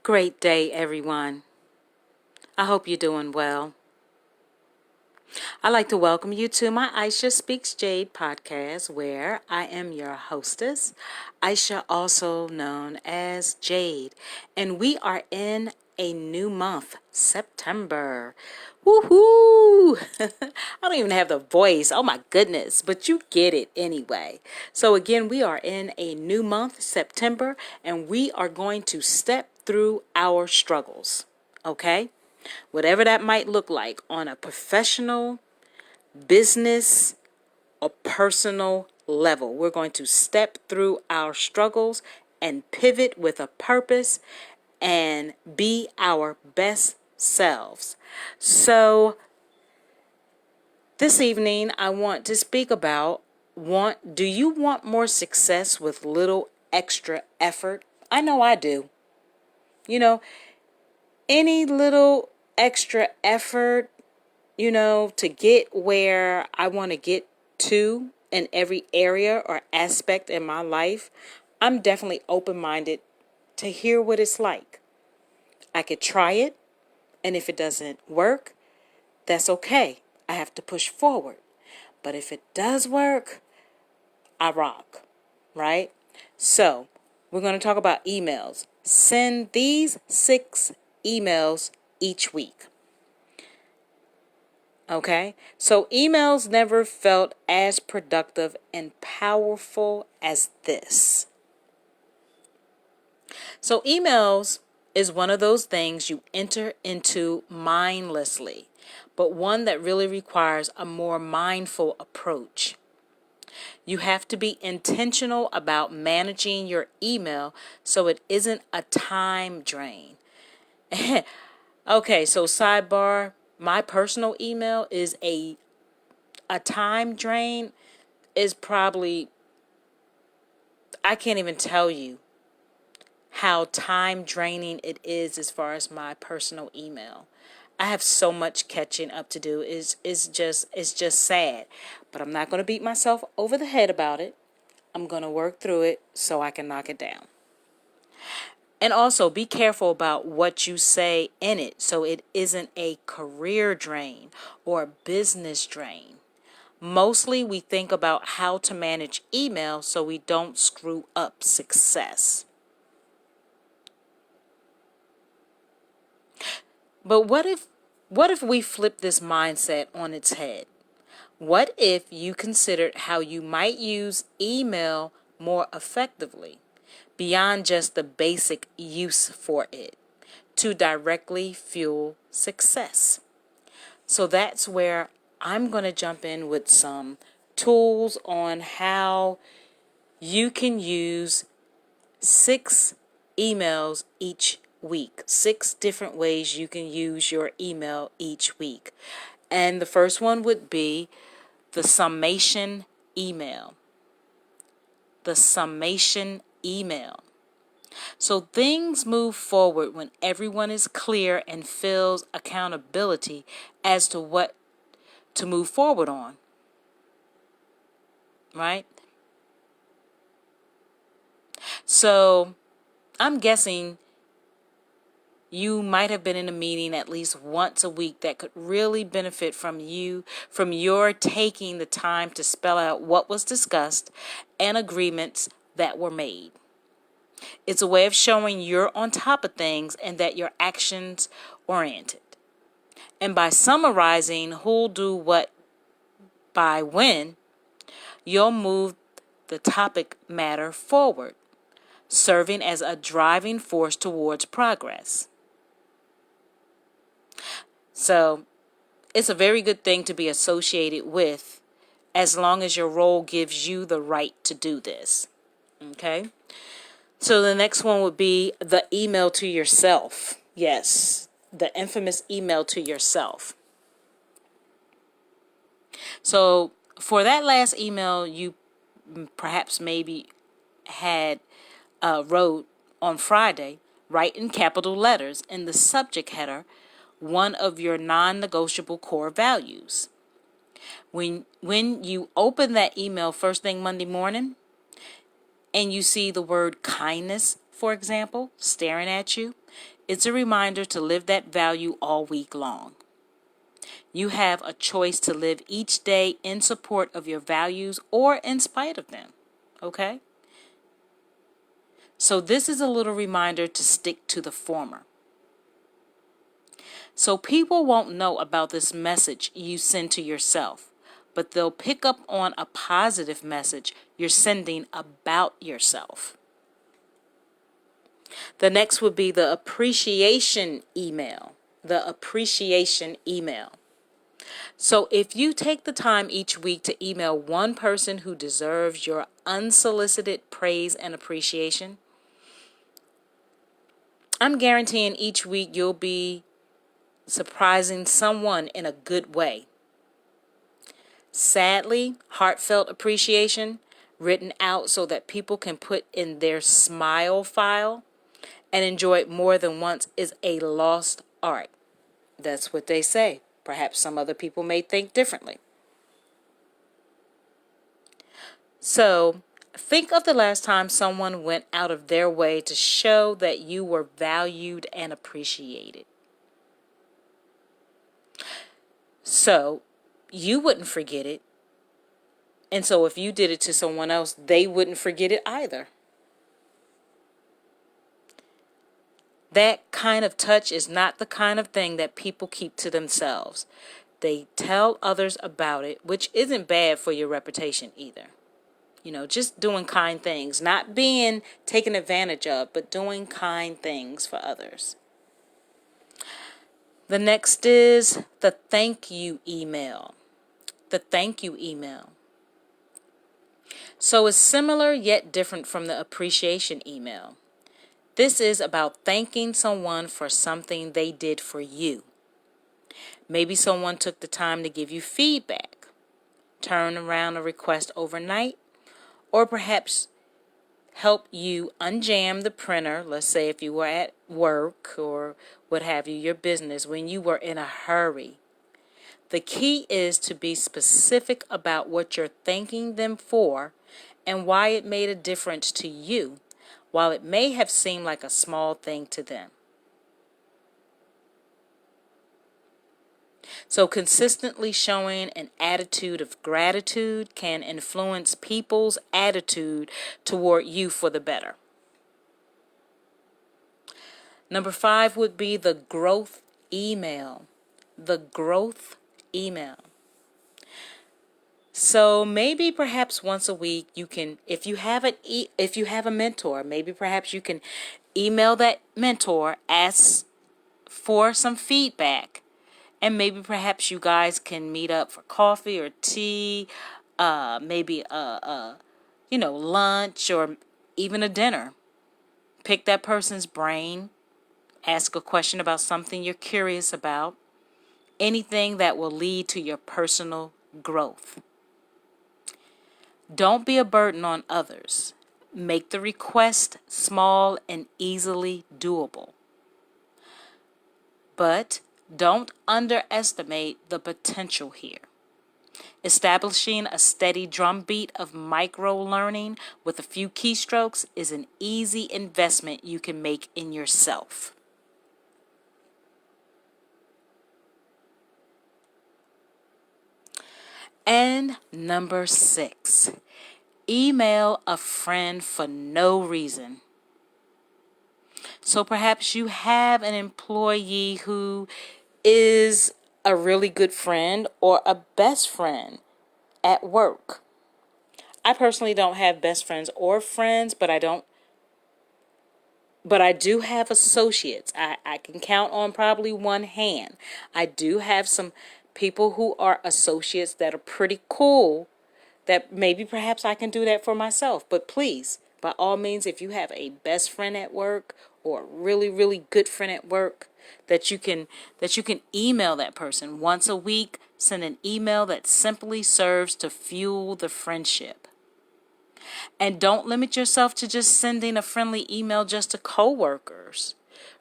Great day, everyone. I hope you're doing well. I'd like to welcome you to my Aisha Speaks Jade podcast, where I am your hostess, Aisha, also known as Jade. And we are in a new month, September. Woohoo! I don't even have the voice. Oh my goodness, but you get it anyway. So again, we are in a new month, September, and we are going to step through our struggles. Okay? Whatever that might look like on a professional, business, or personal level. We're going to step through our struggles and pivot with a purpose and be our best selves. So this evening I want to speak about do you want more success with little extra effort? I know I do. Any little extra effort, to get where I want to get to in every area or aspect in my life, I'm definitely open-minded to hear what it's like. I could try it, and if it doesn't work, that's okay. I have to push forward. But if it does work, I rock, right? So, we're going to talk about emails. Send these 6 emails each week. Okay, so emails never felt as productive and powerful as this. So emails is one of those things you enter into mindlessly, but one that really requires a more mindful approach. You have to be intentional about managing your email so it isn't a time drain. Okay, so sidebar. My personal email is a time drain is probably, I can't even tell you how time draining it is as far as my personal email. I have so much catching up to do. It's just sad. But I'm not going to beat myself over the head about it. I'm going to work through it so I can knock it down. And also be careful about what you say in it so it isn't a career drain or a business drain. Mostly we think about how to manage email so we don't screw up success. But what if we flip this mindset on its head? What if you considered how you might use email more effectively, beyond just the basic use for it, to directly fuel success? So that's where I'm going to jump in with some tools on how you can use 6 emails each week. 6 different ways you can use your email each week. And the first one would be the summation email. The summation email. So things move forward when everyone is clear and feels accountability as to what to move forward on. Right? So I'm guessing you might have been in a meeting at least once a week that could really benefit from your taking the time to spell out what was discussed and agreements that were made. It's a way of showing you're on top of things and that you're actions oriented. And by summarizing who'll do what by when, you'll move the topic matter forward, serving as a driving force towards progress. So it's a very good thing to be associated with as long as your role gives you the right to do this. Okay? So the next one would be the email to yourself. Yes, the infamous email to yourself. So for that last email you perhaps maybe had wrote on Friday, write in capital letters in the subject header one of your non-negotiable core values. When you open that email first thing Monday morning and you see the word kindness for example, staring at you, it's a reminder to live that value all week long. You have a choice to live each day in support of your values or in spite of them. Okay? So this is a little reminder to stick to the former. So people won't know about this message you send to yourself, but they'll pick up on a positive message you're sending about yourself. The next would be the appreciation email. The appreciation email. So if you take the time each week to email one person who deserves your unsolicited praise and appreciation, I'm guaranteeing each week you'll be surprising someone in a good way. Sadly, heartfelt appreciation written out so that people can put in their smile file and enjoy it more than once is a lost art. That's what they say. Perhaps some other people may think differently. So, think of the last time someone went out of their way to show that you were valued and appreciated. So, you wouldn't forget it. And so if you did it to someone else, they wouldn't forget it either. That kind of touch is not the kind of thing that people keep to themselves. They tell others about it, which isn't bad for your reputation either. You know, just doing kind things, not being taken advantage of, but doing kind things for others. The next is the thank you email. The thank you email. So it's similar yet different from the appreciation email. This is about thanking someone for something they did for you. Maybe someone took the time to give you feedback, turn around a request overnight, or perhaps help you unjam the printer, let's say if you were at work or what have you, your business, when you were in a hurry. The key is to be specific about what you're thanking them for and why it made a difference to you, while it may have seemed like a small thing to them. So consistently showing an attitude of gratitude can influence people's attitude toward you for the better. Number 5 would be the growth email. The growth email. So maybe perhaps once a week you can, if you have a mentor, maybe perhaps you can email that mentor, ask for some feedback, and maybe perhaps you guys can meet up for coffee or tea, maybe lunch or even a dinner. Pick that person's brain, ask a question about something you're curious about, anything that will lead to your personal growth. Don't be a burden on others. Make the request small and easily doable. But don't underestimate the potential here. Establishing a steady drumbeat of micro-learning with a few keystrokes is an easy investment you can make in yourself. And number 6, email a friend for no reason. So perhaps you have an employee who is a really good friend or a best friend at work. I personally don't have best friends or friends, but I do have associates. I can count on probably one hand. I do have some people who are associates that are pretty cool, that maybe perhaps I can do that for myself. But please, by all means, if you have a best friend at work or a really, really good friend at work, that you can email that person once a week, send an email that simply serves to fuel the friendship. And don't limit yourself to just sending a friendly email just to coworkers,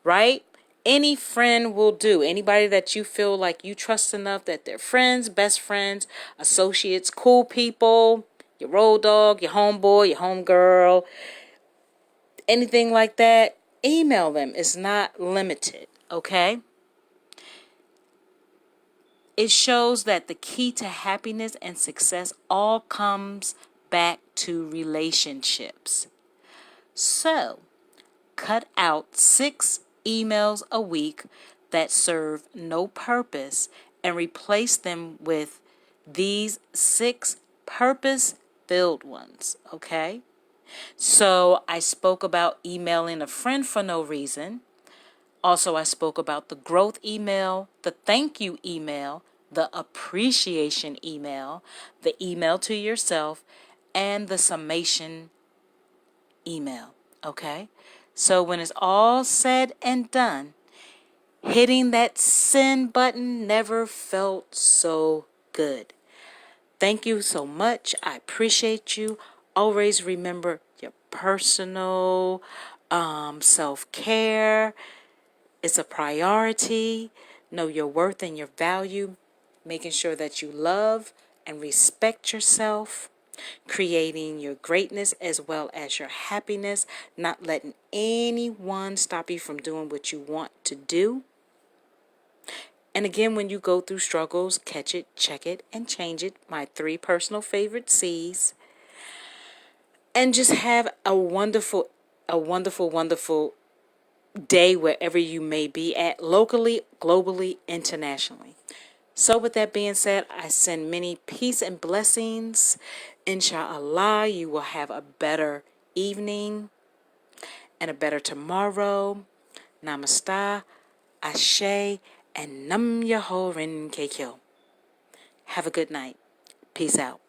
right? Any friend will do. Anybody that you feel like you trust enough that they're friends, best friends, associates, cool people, your road dog, your homeboy, your homegirl. anything like that, email them. It's not limited, okay? It shows that the key to happiness and success all comes back to relationships. So, cut out 6 emails a week that serve no purpose and replace them with these 6 purpose-filled ones, okay? So, I spoke about emailing a friend for no reason. Also, I spoke about the growth email, the thank you email, the appreciation email, the email to yourself, and the summation email. Okay? So, when it's all said and done, hitting that send button never felt so good. Thank you so much. I appreciate you. Always remember your personal self-care. It's a priority. Know your worth and your value. Making sure that you love and respect yourself. Creating your greatness as well as your happiness. Not letting anyone stop you from doing what you want to do. And again, when you go through struggles, catch it, check it, and change it. My 3 personal favorite C's. And just have a wonderful, wonderful day wherever you may be at, locally, globally, internationally. So with that being said, I send many peace and blessings. Inshallah, you will have a better evening and a better tomorrow. Namaste, Ashe, and Nam Yaho Rin Kekyo. Have a good night. Peace out.